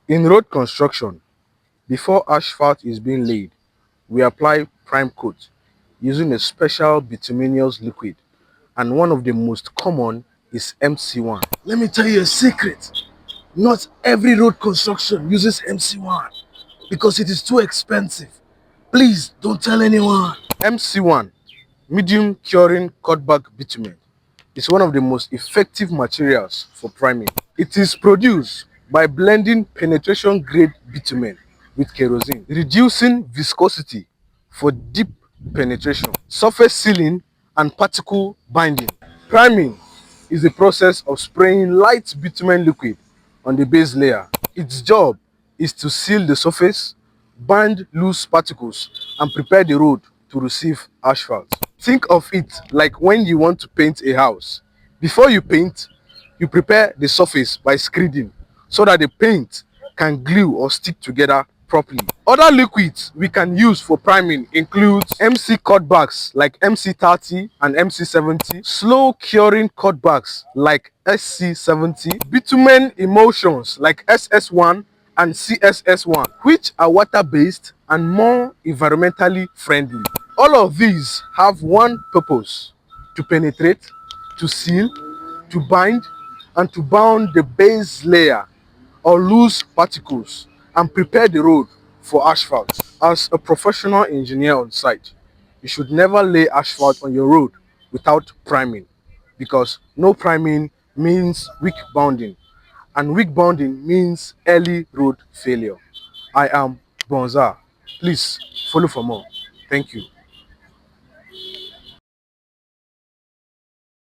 In road construction, before asphalt is being laid, we apply prime coat using a special bituminous liquid, and one of the most common is MC1. Let me tell you a secret. Not every road construction uses MC1 because it is too expensive. Please don't tell anyone. MC1, medium curing cutback bitumen, is one of the most effective materials for priming. It is produced by blending penetration grade bitumen with kerosene, reducing viscosity for deep penetration, surface sealing, and particle binding. Priming is the process of spraying light bitumen liquid on the base layer. Its job is to seal the surface, bind loose particles, and prepare the road to receive asphalt. Think of it like when you want to paint a house. Before you paint, you prepare the surface by screeding so that the paint can glue or stick together properly. Other liquids we can use for priming include MC cutbacks like MC30 and MC70, slow curing cutbacks like SC70, bitumen emulsions like SS1 and CSS1, which are water-based and more environmentally friendly. All of these have one purpose: to penetrate, to seal, to bind, and to bound the base layer or loose particles and prepare the road for asphalt. As a professional engineer on site, you should never lay asphalt on your road without priming, because no priming means weak bounding, and weak bounding means early road failure. I am Bonza. Please follow for more. Thank you.